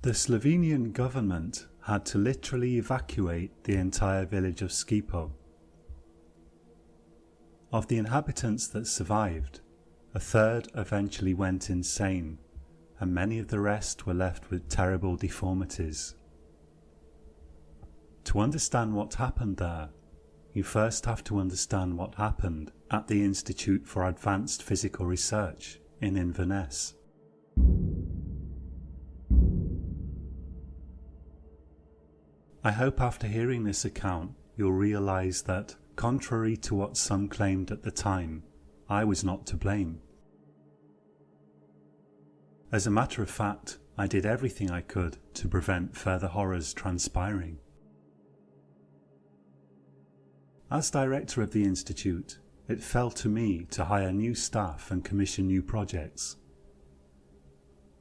The Slovenian government had to literally evacuate the entire village of Skipo. Of the inhabitants that survived, a third eventually went insane, and many of the rest were left with terrible deformities. To understand what happened there, you first have to understand what happened at the Institute for Advanced Physical Research in Inverness. I hope after hearing this account you'll realise that, contrary to what some claimed at the time, I was not to blame. As a matter of fact, I did everything I could to prevent further horrors transpiring. As director of the Institute, it fell to me to hire new staff and commission new projects.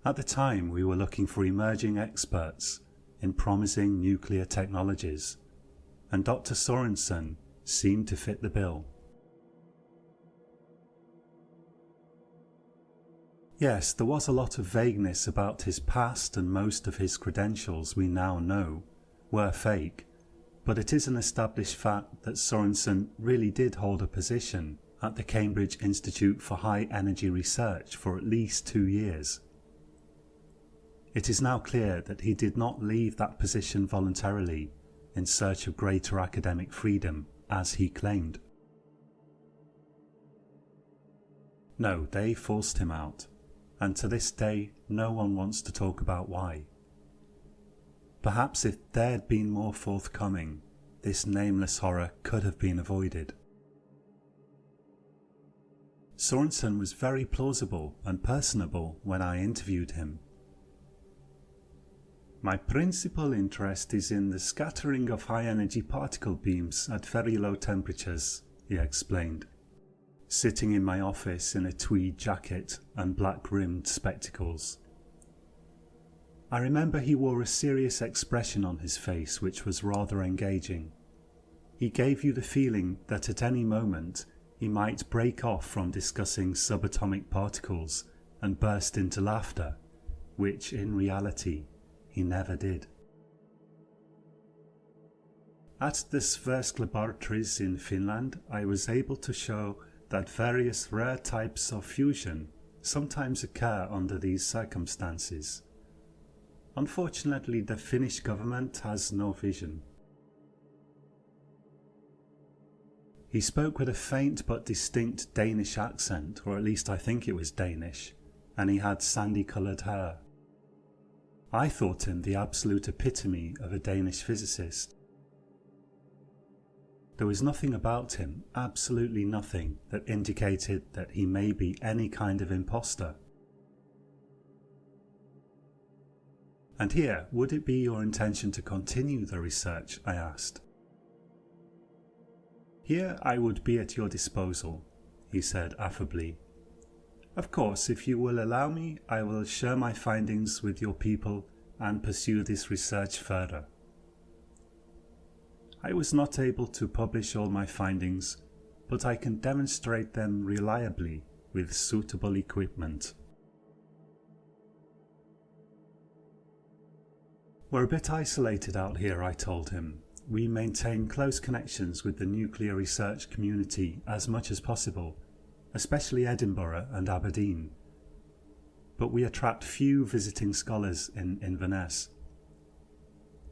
At the time, we were looking for emerging experts in promising nuclear technologies, and Dr. Sorensen seemed to fit the bill. Yes, there was a lot of vagueness about his past, and most of his credentials we now know were fake, but it is an established fact that Sorensen really did hold a position at the Cambridge Institute for High Energy Research for at least 2 years. It is now clear that he did not leave that position voluntarily in search of greater academic freedom, as he claimed. No, they forced him out, and to this day no one wants to talk about why. Perhaps if they'd been more forthcoming, this nameless horror could have been avoided. Sorensen was very plausible and personable when I interviewed him. My principal interest is in the scattering of high-energy particle beams at very low temperatures, he explained, sitting in my office in a tweed jacket and black-rimmed spectacles. I remember he wore a serious expression on his face which was rather engaging. He gave you the feeling that at any moment he might break off from discussing subatomic particles and burst into laughter, which in reality he never did. At the Sversk laboratories in Finland, I was able to show that various rare types of fusion sometimes occur under these circumstances. Unfortunately, the Finnish government has no vision. He spoke with a faint but distinct Danish accent, or at least I think it was Danish, and he had sandy-coloured hair. I thought him the absolute epitome of a Danish physicist. There was nothing about him, absolutely nothing, that indicated that he may be any kind of imposter. And here, would it be your intention to continue the research? I asked. Here I would be at your disposal, he said affably. Of course, if you will allow me, I will share my findings with your people and pursue this research further. I was not able to publish all my findings, but I can demonstrate them reliably with suitable equipment. We're a bit isolated out here, I told him. We maintain close connections with the nuclear research community as much as possible, especially Edinburgh and Aberdeen. But we attract few visiting scholars in Inverness.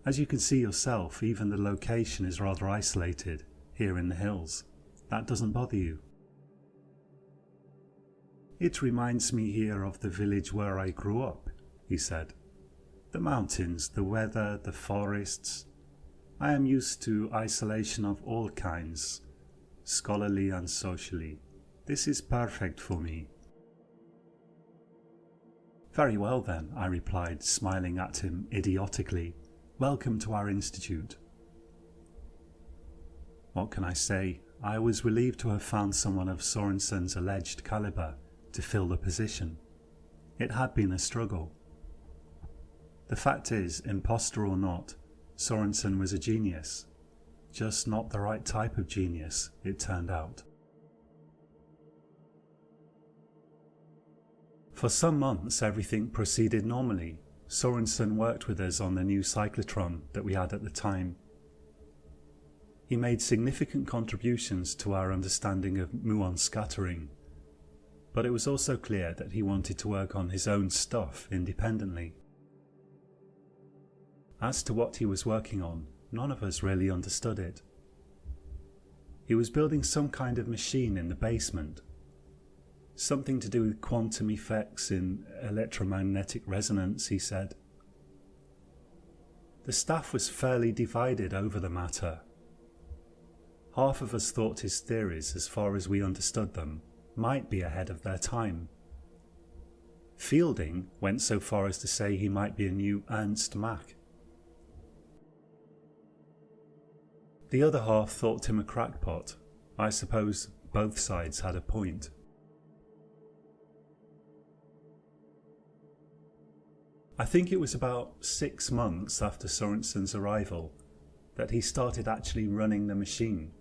As you can see yourself, even the location is rather isolated, here in the hills. That doesn't bother you? It reminds me here of the village where I grew up, he said. The mountains, the weather, the forests. I am used to isolation of all kinds, scholarly and socially. This is perfect for me. Very well then, I replied, smiling at him idiotically. Welcome to our institute. What can I say? I was relieved to have found someone of Sorensen's alleged calibre to fill the position. It had been a struggle. The fact is, imposter or not, Sorensen was a genius. Just not the right type of genius, it turned out. For some months everything proceeded normally. Sorensen worked with us on the new cyclotron that we had at the time. He made significant contributions to our understanding of muon scattering, but it was also clear that he wanted to work on his own stuff independently. As to what he was working on, none of us really understood it. He was building some kind of machine in the basement, something to do with quantum effects in electromagnetic resonance, he said. The staff was fairly divided over the matter. Half of us thought his theories, as far as we understood them, might be ahead of their time. Fielding went so far as to say he might be a new Ernst Mach. The other half thought him a crackpot. I suppose both sides had a point. I think it was about 6 months after Sorensen's arrival that he started actually running the machine.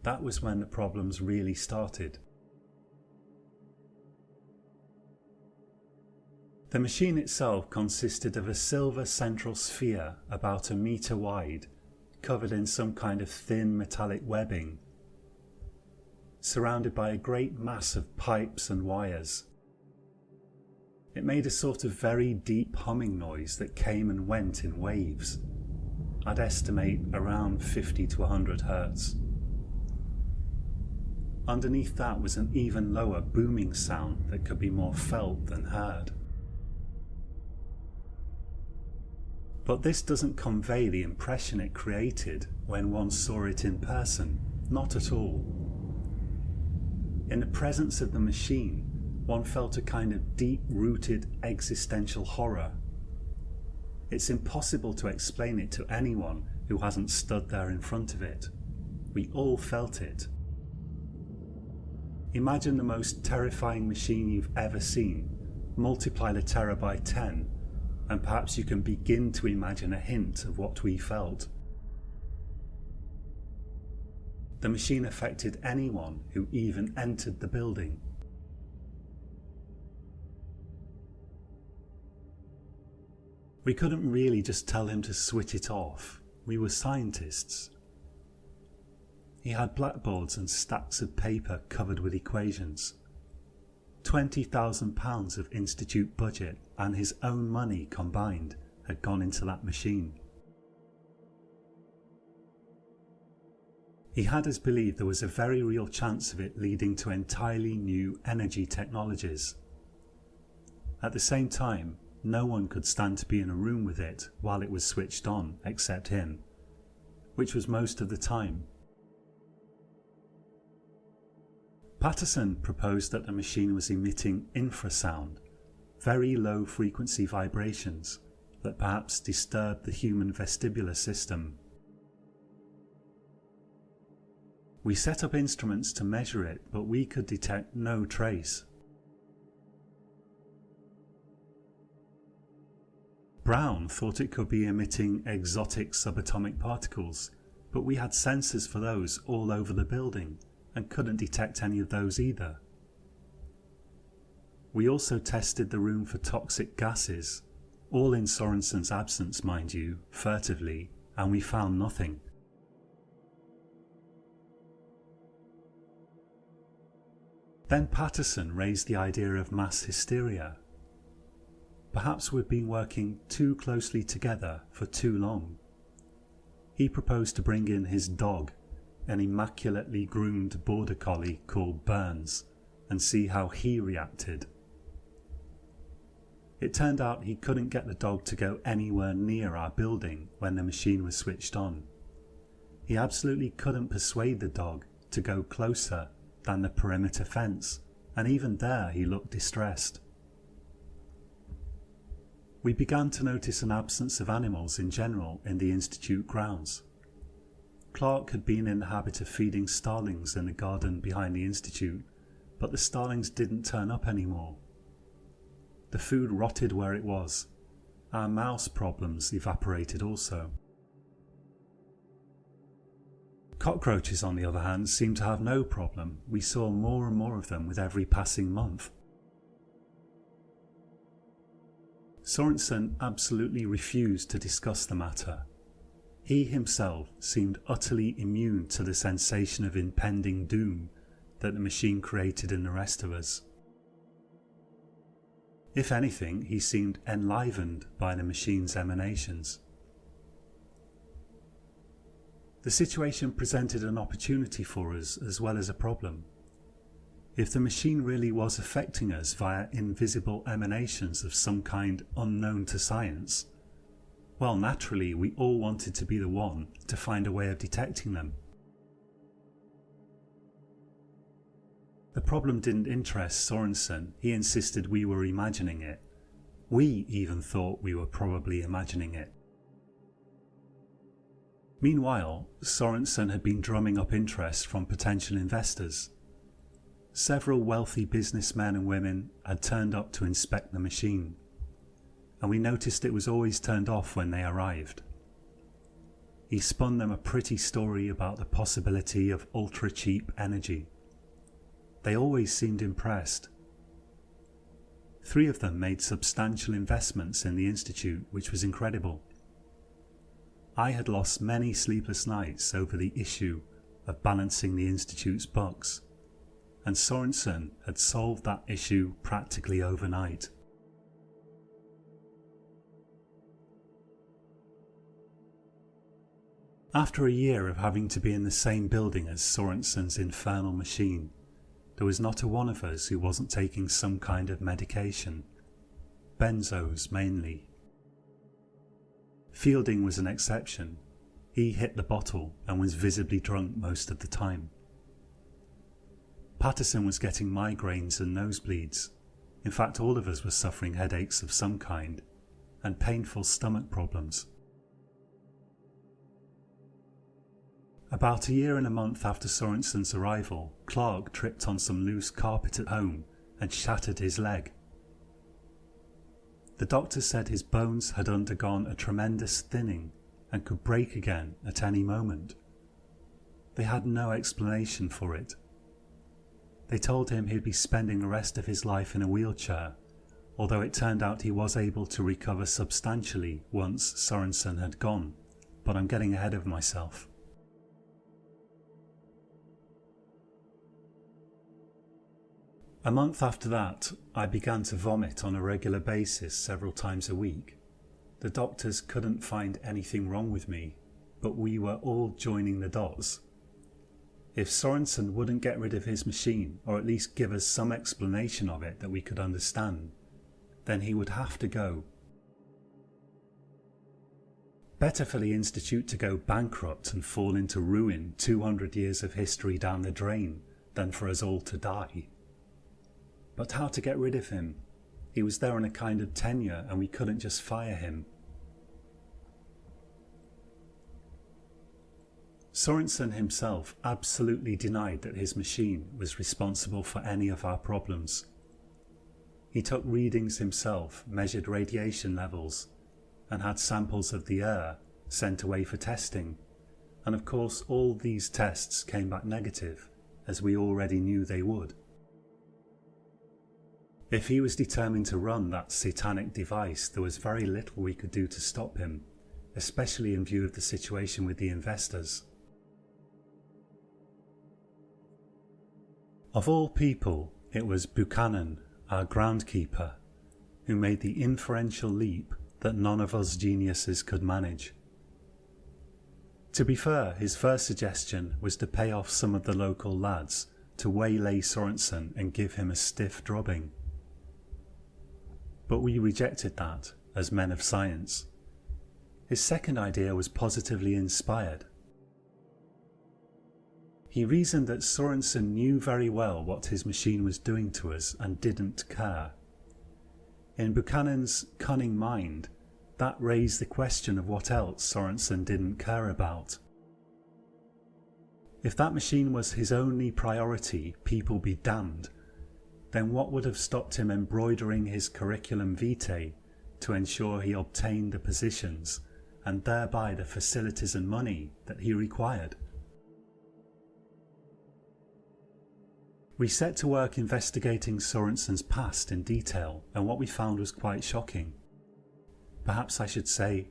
That was when the problems really started. The machine itself consisted of a silver central sphere about 1 meter wide, covered in some kind of thin metallic webbing, surrounded by a great mass of pipes and wires. It made a sort of very deep humming noise that came and went in waves. I'd estimate around 50 to 100 hertz. Underneath that was an even lower booming sound that could be more felt than heard. But this doesn't convey the impression it created when one saw it in person, not at all. In the presence of the machine, one felt a kind of deep-rooted existential horror. It's impossible to explain it to anyone who hasn't stood there in front of it. We all felt it. Imagine the most terrifying machine you've ever seen, multiply the terror by 10, and perhaps you can begin to imagine a hint of what we felt. The machine affected anyone who even entered the building. We couldn't really just tell him to switch it off. We were scientists. He had blackboards and stacks of paper covered with equations. £20,000 of institute budget and his own money combined had gone into that machine. He had us believe there was a very real chance of it leading to entirely new energy technologies. At the same time, no one could stand to be in a room with it while it was switched on except him, which was most of the time. Patterson proposed that the machine was emitting infrasound, very low frequency vibrations that perhaps disturbed the human vestibular system. We set up instruments to measure it, but we could detect no trace. Brown thought it could be emitting exotic subatomic particles, but we had sensors for those all over the building and couldn't detect any of those either. We also tested the room for toxic gases, all in Sorensen's absence, mind you, furtively, and we found nothing. Then Patterson raised the idea of mass hysteria. Perhaps we'd been working too closely together for too long. He proposed to bring in his dog, an immaculately groomed border collie called Burns, and see how he reacted. It turned out he couldn't get the dog to go anywhere near our building when the machine was switched on. He absolutely couldn't persuade the dog to go closer than the perimeter fence, and even there he looked distressed. We began to notice an absence of animals in general in the institute grounds. Clark had been in the habit of feeding starlings in the garden behind the institute, but the starlings didn't turn up anymore. The food rotted where it was. Our mouse problems evaporated also. Cockroaches, on the other hand, seemed to have no problem. We saw more and more of them with every passing month. Sorensen absolutely refused to discuss the matter. He himself seemed utterly immune to the sensation of impending doom that the machine created in the rest of us. If anything, he seemed enlivened by the machine's emanations. The situation presented an opportunity for us as well as a problem. If the machine really was affecting us via invisible emanations of some kind unknown to science, well, naturally we all wanted to be the one to find a way of detecting them. The problem didn't interest Sorensen. He insisted we were imagining it. We even thought we were probably imagining it. Meanwhile, Sorensen had been drumming up interest from potential investors. Several wealthy businessmen and women had turned up to inspect the machine, and we noticed it was always turned off when they arrived. He spun them a pretty story about the possibility of ultra-cheap energy. They always seemed impressed. 3 of them made substantial investments in the Institute, which was incredible. I had lost many sleepless nights over the issue of balancing the Institute's books, and Sorensen had solved that issue practically overnight. After a year of having to be in the same building as Sorensen's infernal machine, there was not a one of us who wasn't taking some kind of medication, benzos mainly. Fielding was an exception. He hit the bottle and was visibly drunk most of the time. Patterson was getting migraines and nosebleeds. In fact, all of us were suffering headaches of some kind and painful stomach problems. About a year and a month after Sorensen's arrival, Clark tripped on some loose carpet at home and shattered his leg. The doctor said his bones had undergone a tremendous thinning and could break again at any moment. They had no explanation for it. They told him he'd be spending the rest of his life in a wheelchair, although it turned out he was able to recover substantially once Sorensen had gone, but I'm getting ahead of myself. A month after that, I began to vomit on a regular basis several times a week. The doctors couldn't find anything wrong with me, but we were all joining the dots. If Sorensen wouldn't get rid of his machine, or at least give us some explanation of it that we could understand, then he would have to go. Better for the Institute to go bankrupt and fall into ruin 200 years of history down the drain than for us all to die. But how to get rid of him? He was there on a kind of tenure and we couldn't just fire him. Sorensen himself absolutely denied that his machine was responsible for any of our problems. He took readings himself, measured radiation levels, and had samples of the air sent away for testing, and of course all these tests came back negative, as we already knew they would. If he was determined to run that satanic device, there was very little we could do to stop him, especially in view of the situation with the investors. Of all people, it was Buchanan, our groundkeeper, who made the inferential leap that none of us geniuses could manage. To be fair, his first suggestion was to pay off some of the local lads to waylay Sorensen and give him a stiff drubbing. But we rejected that as men of science. His second idea was positively inspired. He reasoned that Sorensen knew very well what his machine was doing to us and didn't care. In Buchanan's cunning mind, that raised the question of what else Sorensen didn't care about. If that machine was his only priority, people be damned, then what would have stopped him embroidering his curriculum vitae to ensure he obtained the positions and thereby the facilities and money that he required? We set to work investigating Sorensen's past in detail, and what we found was quite shocking. Perhaps I should say,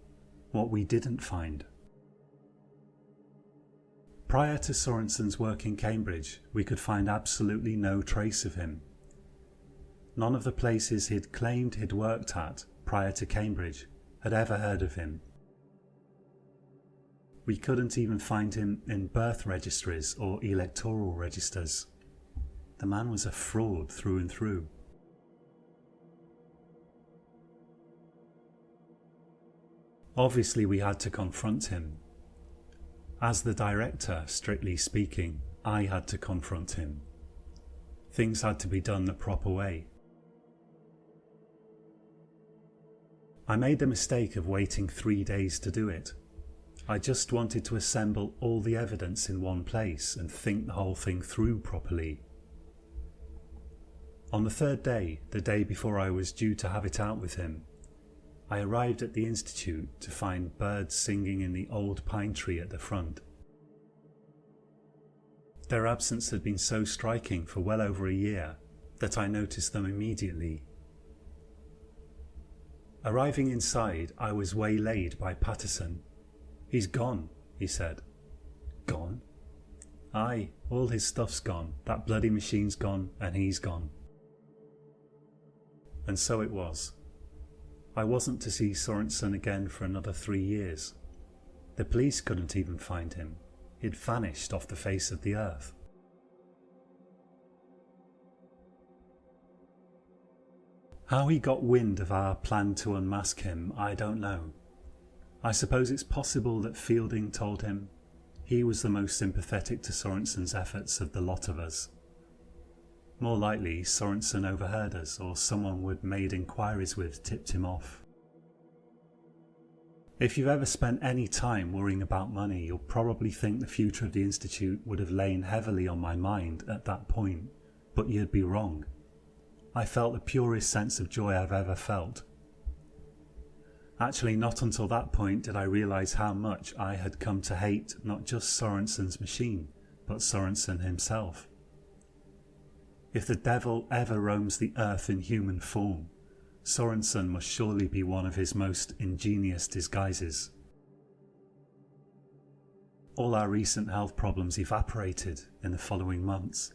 what we didn't find. Prior to Sorensen's work in Cambridge, we could find absolutely no trace of him. None of the places he'd claimed he'd worked at prior to Cambridge had ever heard of him. We couldn't even find him in birth registries or electoral registers. The man was a fraud through and through. Obviously, we had to confront him. As the director, strictly speaking, I had to confront him. Things had to be done the proper way. I made the mistake of waiting 3 days to do it. I just wanted to assemble all the evidence in one place and think the whole thing through properly. On the third day, the day before I was due to have it out with him, I arrived at the institute to find birds singing in the old pine tree at the front. Their absence had been so striking for well over a year that I noticed them immediately. Arriving inside, I was waylaid by Patterson. "He's gone," he said. "Gone?" "Aye, all his stuff's gone, that bloody machine's gone, and he's gone." And so it was. I wasn't to see Sorensen again for another 3 years. The police couldn't even find him. He'd vanished off the face of the earth. How he got wind of our plan to unmask him, I don't know. I suppose it's possible that Fielding told him. He was the most sympathetic to Sorensen's efforts of the lot of us. More likely, Sorensen overheard us, or someone we'd made inquiries with tipped him off. If you've ever spent any time worrying about money, you'll probably think the future of the Institute would have lain heavily on my mind at that point, but you'd be wrong. I felt the purest sense of joy I've ever felt. Actually, not until that point did I realise how much I had come to hate not just Sorensen's machine, but Sorensen himself. If the devil ever roams the earth in human form, Sorensen must surely be one of his most ingenious disguises. All our recent health problems evaporated in the following months.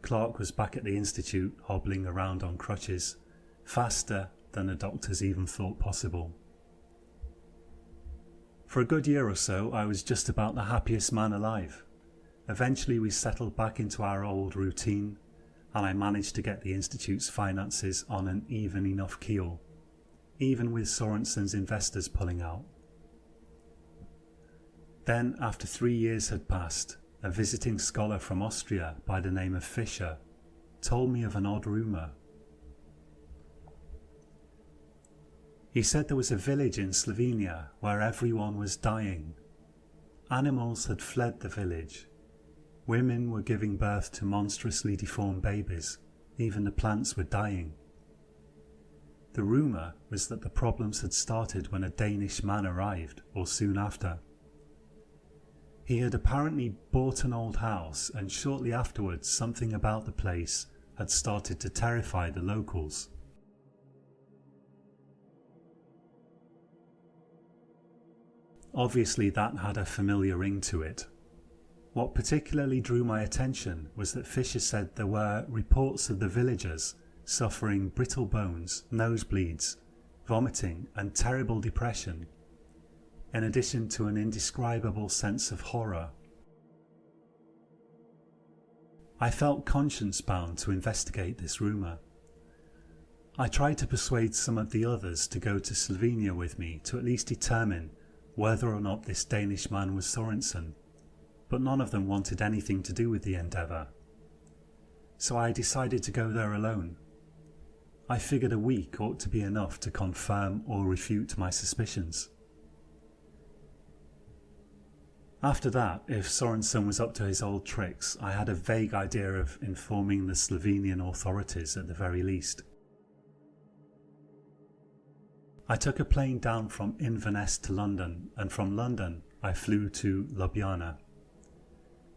Clark was back at the Institute, hobbling around on crutches, faster than the doctors even thought possible. For a good year or so, I was just about the happiest man alive. Eventually we settled back into our old routine, and I managed to get the Institute's finances on an even enough keel, even with Sorensen's investors pulling out. Then, after 3 years had passed, a visiting scholar from Austria by the name of Fischer told me of an odd rumour. He said there was a village in Slovenia where everyone was dying. Animals had fled the village. Women were giving birth to monstrously deformed babies. Even the plants were dying. The rumour was that the problems had started when a Danish man arrived, or soon after. He had apparently bought an old house, and shortly afterwards something about the place had started to terrify the locals. Obviously that had a familiar ring to it. What particularly drew my attention was that Fisher said there were reports of the villagers suffering brittle bones, nosebleeds, vomiting and terrible depression, in addition to an indescribable sense of horror. I felt conscience-bound to investigate this rumour. I tried to persuade some of the others to go to Slovenia with me to at least determine whether or not this Danish man was Sorensen, but none of them wanted anything to do with the endeavour. So I decided to go there alone. I figured a week ought to be enough to confirm or refute my suspicions. After that, if Sorensen was up to his old tricks, I had a vague idea of informing the Slovenian authorities at the very least. I took a plane down from Inverness to London, and from London I flew to Ljubljana.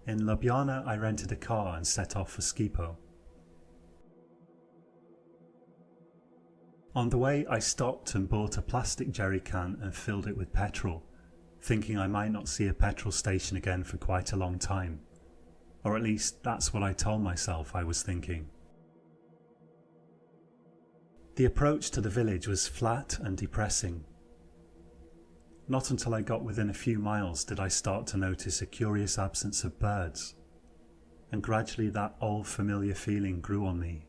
In Ljubljana I rented a car and set off for Skipo. On the way, I stopped and bought a plastic jerry can and filled it with petrol, thinking I might not see a petrol station again for quite a long time. Or at least that's what I told myself I was thinking. The approach to the village was flat and depressing. Not until I got within a few miles did I start to notice a curious absence of birds, and gradually that old familiar feeling grew on me.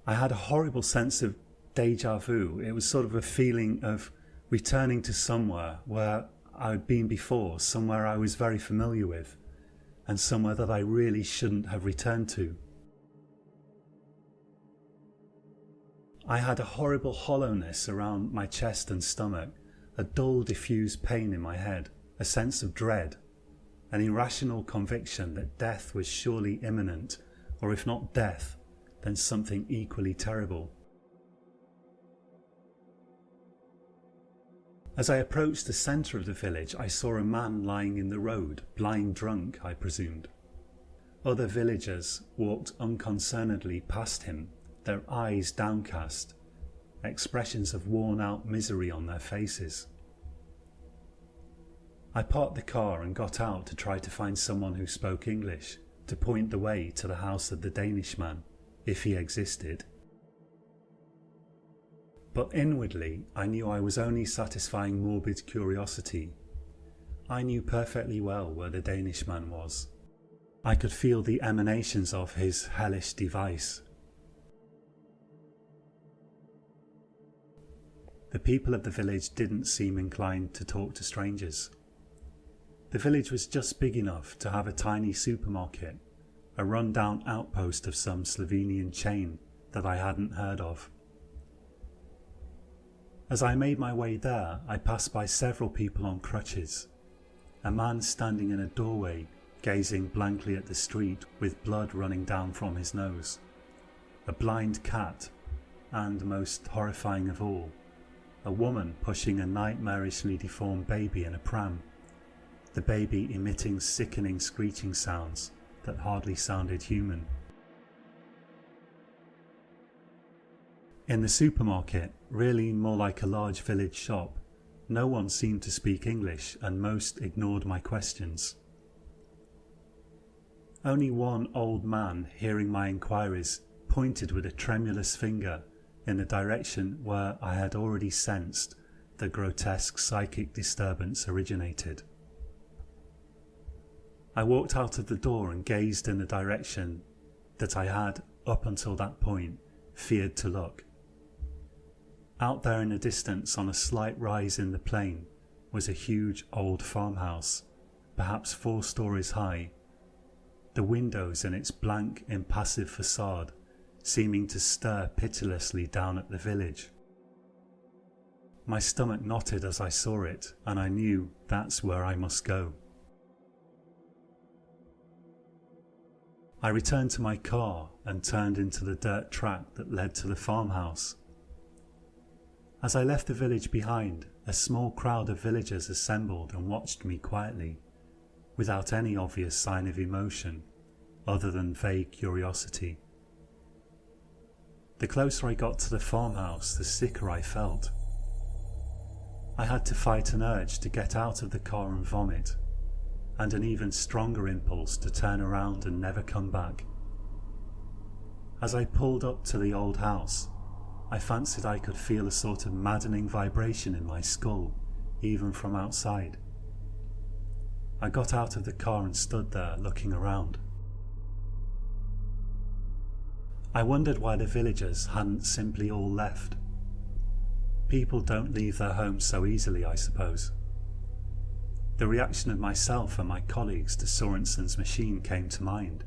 I had a horrible sense of déjà vu. It was sort of a feeling of returning to somewhere where I'd been before, somewhere I was very familiar with, and somewhere that I really shouldn't have returned to. I had a horrible hollowness around my chest and stomach, a dull diffuse pain in my head, a sense of dread, an irrational conviction that death was surely imminent, or if not death, then something equally terrible. As I approached the centre of the village, I saw a man lying in the road, blind drunk, I presumed. Other villagers walked unconcernedly past him, their eyes downcast, expressions of worn-out misery on their faces. I parked the car and got out to try to find someone who spoke English, to point the way to the house of the Danish man, if he existed. But inwardly, I knew I was only satisfying morbid curiosity. I knew perfectly well where the Danish man was. I could feel the emanations of his hellish device. The people of the village didn't seem inclined to talk to strangers. The village was just big enough to have a tiny supermarket, a run-down outpost of some Slovenian chain that I hadn't heard of. As I made my way there, I passed by several people on crutches. A man standing in a doorway, gazing blankly at the street with blood running down from his nose. A blind cat, and most horrifying of all, a woman pushing a nightmarishly deformed baby in a pram, the baby emitting sickening screeching sounds that hardly sounded human. In the supermarket, really more like a large village shop, no one seemed to speak English and most ignored my questions. Only one old man, hearing my inquiries, pointed with a tremulous finger in the direction where I had already sensed the grotesque psychic disturbance originated. I walked out of the door and gazed in the direction that I had, up until that point, feared to look. Out there in the distance, on a slight rise in the plain, was a huge old farmhouse, perhaps 4 stories high, the windows in its blank, impassive facade seeming to stare pitilessly down at the village. My stomach knotted as I saw it, and I knew that's where I must go. I returned to my car and turned into the dirt track that led to the farmhouse. As I left the village behind, a small crowd of villagers assembled and watched me quietly, without any obvious sign of emotion, other than vague curiosity. The closer I got to the farmhouse, the sicker I felt. I had to fight an urge to get out of the car and vomit, and an even stronger impulse to turn around and never come back. As I pulled up to the old house, I fancied I could feel a sort of maddening vibration in my skull, even from outside. I got out of the car and stood there, looking around. I wondered why the villagers hadn't simply all left. People don't leave their homes so easily, I suppose. The reaction of myself and my colleagues to Sorensen's machine came to mind.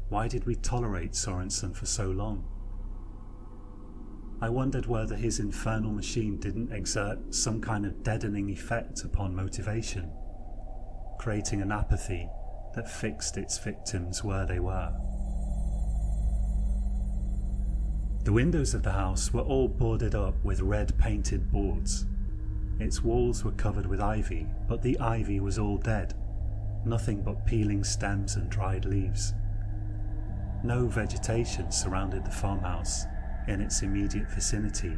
Why did we tolerate Sorensen for so long? I wondered whether his infernal machine didn't exert some kind of deadening effect upon motivation, creating an apathy that fixed its victims where they were. The windows of the house were all boarded up with red painted boards. Its walls were covered with ivy, but the ivy was all dead, nothing but peeling stems and dried leaves. No vegetation surrounded the farmhouse in its immediate vicinity,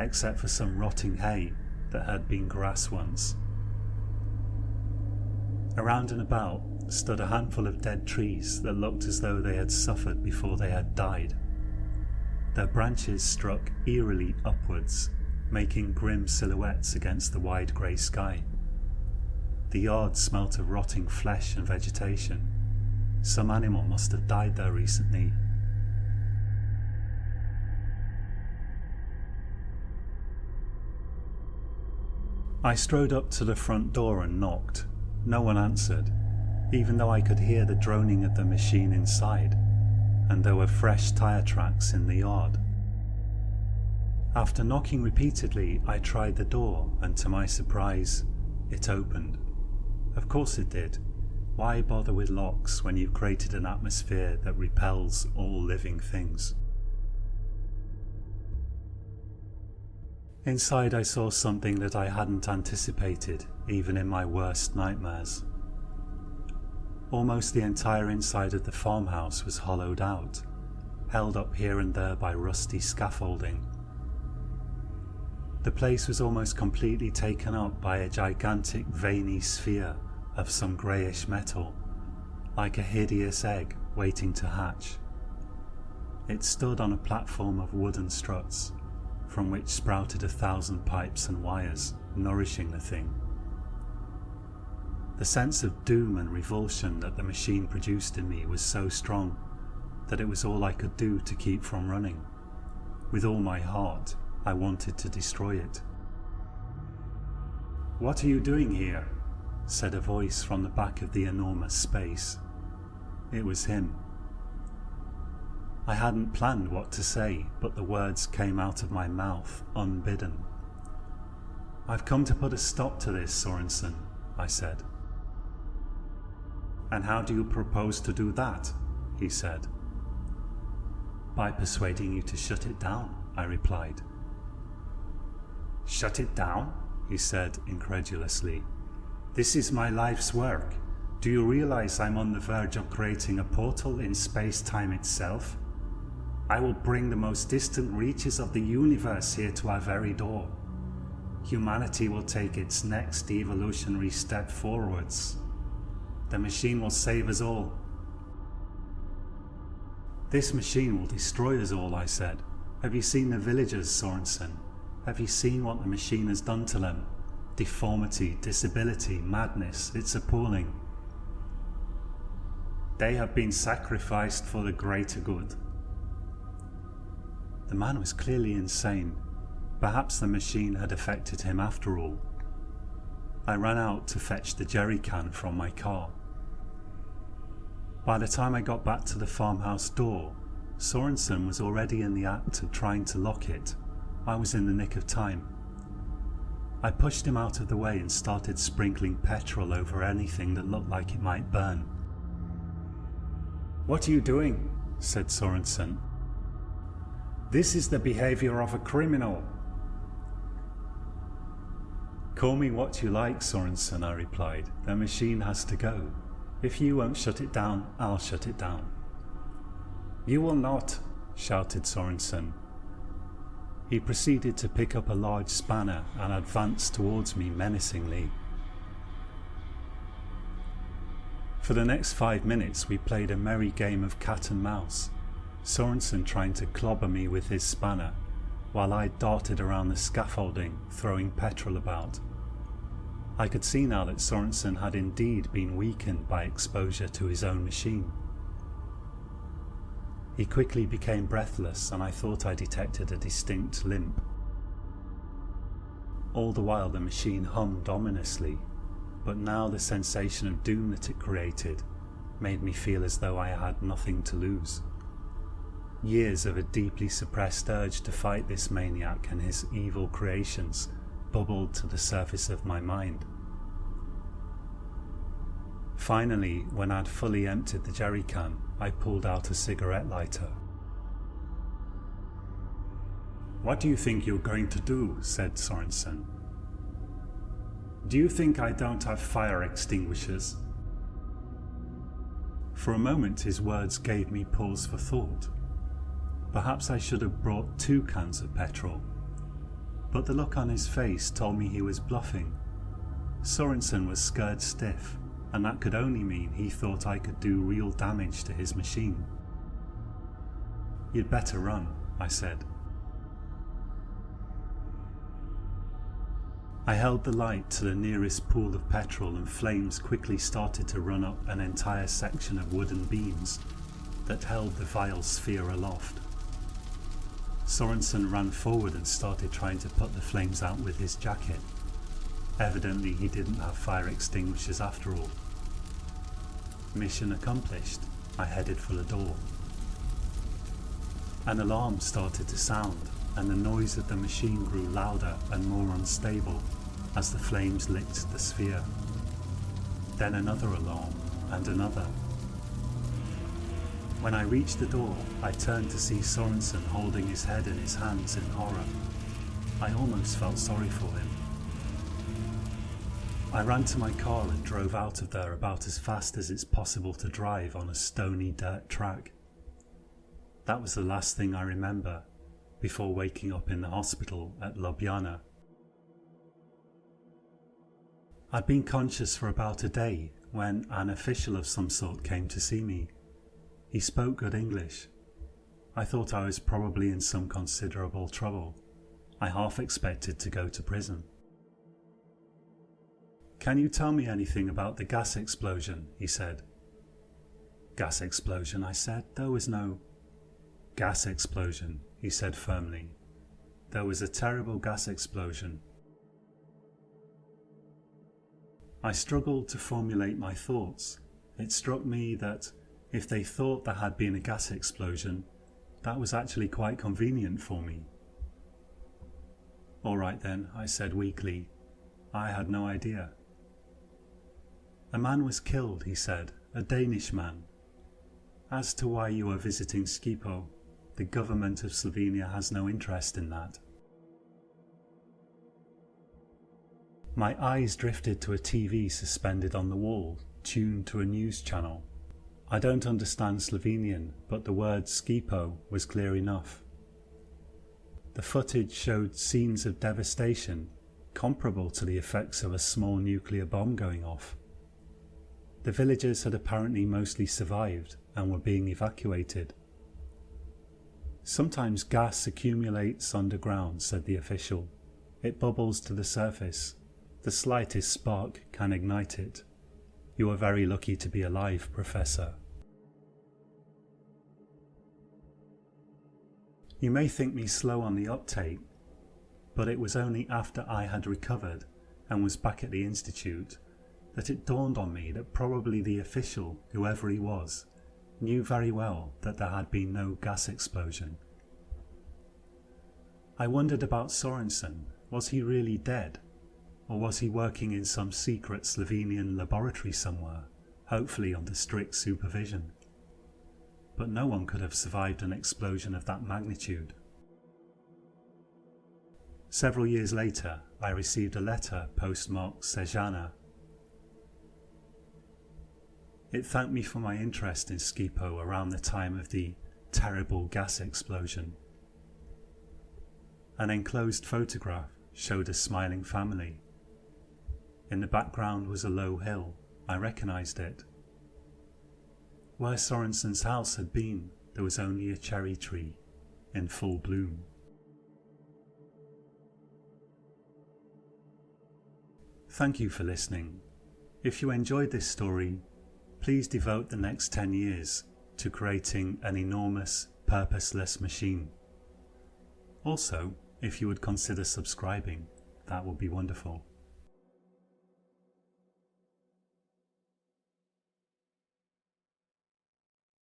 except for some rotting hay that had been grass once. Around and about stood a handful of dead trees that looked as though they had suffered before they had died. Their branches struck eerily upwards, making grim silhouettes against the wide grey sky. The yard smelt of rotting flesh and vegetation. Some animal must have died there recently. I strode up to the front door and knocked. No one answered, even though I could hear the droning of the machine inside, and there were fresh tyre tracks in the yard. After knocking repeatedly, I tried the door, and to my surprise, it opened. Of course it did. Why bother with locks when you've created an atmosphere that repels all living things? Inside I saw something that I hadn't anticipated, even in my worst nightmares. Almost the entire inside of the farmhouse was hollowed out, held up here and there by rusty scaffolding. The place was almost completely taken up by a gigantic veiny sphere of some greyish metal, like a hideous egg waiting to hatch. It stood on a platform of wooden struts, from which sprouted 1,000 pipes and wires, nourishing the thing. The sense of doom and revulsion that the machine produced in me was so strong that it was all I could do to keep from running. With all my heart, I wanted to destroy it. "What are you doing here?" said a voice from the back of the enormous space. It was him. I hadn't planned what to say, but the words came out of my mouth unbidden. "I've come to put a stop to this, Sorensen," I said. "And how do you propose to do that?" he said. "By persuading you to shut it down," I replied. "Shut it down?" he said incredulously. "This is my life's work. Do you realize I'm on the verge of creating a portal in space-time itself? I will bring the most distant reaches of the universe here to our very door. Humanity will take its next evolutionary step forwards. The machine will save us all." "This machine will destroy us all," I said. "Have you seen the villagers, Sorensen? Have you seen what the machine has done to them? Deformity, disability, madness, it's appalling." "They have been sacrificed for the greater good." The man was clearly insane. Perhaps the machine had affected him after all. I ran out to fetch the jerry can from my car. By the time I got back to the farmhouse door, Sorensen was already in the act of trying to lock it. I was in the nick of time. I pushed him out of the way and started sprinkling petrol over anything that looked like it might burn. "What are you doing?" said Sorensen. "This is the behavior of a criminal." "Call me what you like, Sorensen," I replied. "The machine has to go. If you won't shut it down, I'll shut it down." "You will not," shouted Sorensen. He proceeded to pick up a large spanner and advance towards me menacingly. For the next 5 minutes we played a merry game of cat and mouse, Sorensen trying to clobber me with his spanner, while I darted around the scaffolding, throwing petrol about. I could see now that Sorensen had indeed been weakened by exposure to his own machine. He quickly became breathless, and I thought I detected a distinct limp. All the while the machine hummed ominously, but now the sensation of doom that it created made me feel as though I had nothing to lose. Years of a deeply suppressed urge to fight this maniac and his evil creations bubbled to the surface of my mind. Finally, when I'd fully emptied the jerry can, I pulled out a cigarette lighter. "What do you think you're going to do?" said Sorensen. "Do you think I don't have fire extinguishers?" For a moment his words gave me pause for thought. Perhaps I should have brought 2 cans of petrol. But the look on his face told me he was bluffing. Sorensen was scared stiff, and that could only mean he thought I could do real damage to his machine. "You'd better run," I said. I held the light to the nearest pool of petrol and flames quickly started to run up an entire section of wooden beams that held the vile sphere aloft. Sorensen ran forward and started trying to put the flames out with his jacket. Evidently he didn't have fire extinguishers after all. Mission accomplished. I headed for the door. An alarm started to sound, and the noise of the machine grew louder and more unstable as the flames licked the sphere. Then another alarm, and another. When I reached the door, I turned to see Sorensen holding his head in his hands in horror. I almost felt sorry for him. I ran to my car and drove out of there about as fast as it's possible to drive on a stony dirt track. That was the last thing I remember before waking up in the hospital at Ljubljana. I'd been conscious for about a day when an official of some sort came to see me. He spoke good English. I thought I was probably in some considerable trouble. I half expected to go to prison. "Can you tell me anything about the gas explosion?" he said. "Gas explosion," I said. "There was no—" "Gas explosion," he said firmly. "There was a terrible gas explosion." I struggled to formulate my thoughts. It struck me that if they thought there had been a gas explosion, that was actually quite convenient for me. "All right then," I said weakly. "I had no idea." "A man was killed," he said, "a Danish man. As to why you are visiting Skipo, the government of Slovenia has no interest in that." My eyes drifted to a TV suspended on the wall, tuned to a news channel. I don't understand Slovenian, but the word Skipo was clear enough. The footage showed scenes of devastation, comparable to the effects of a small nuclear bomb going off. The villagers had apparently mostly survived and were being evacuated. "Sometimes gas accumulates underground," said the official. "It bubbles to the surface. The slightest spark can ignite it. You are very lucky to be alive, Professor." You may think me slow on the uptake, but it was only after I had recovered and was back at the institute that it dawned on me that probably the official, whoever he was, knew very well that there had been no gas explosion. I wondered about Sorensen. Was he really dead? Or was he working in some secret Slovenian laboratory somewhere, hopefully under strict supervision? But no one could have survived an explosion of that magnitude. Several years later, I received a letter postmarked Sežana. It thanked me for my interest in Skipo around the time of the terrible gas explosion. An enclosed photograph showed a smiling family. In the background was a low hill. I recognised it. Where Sorensen's house had been, there was only a cherry tree in full bloom. Thank you for listening. If you enjoyed this story, please devote the next 10 years to creating an enormous, purposeless machine. Also, if you would consider subscribing, that would be wonderful.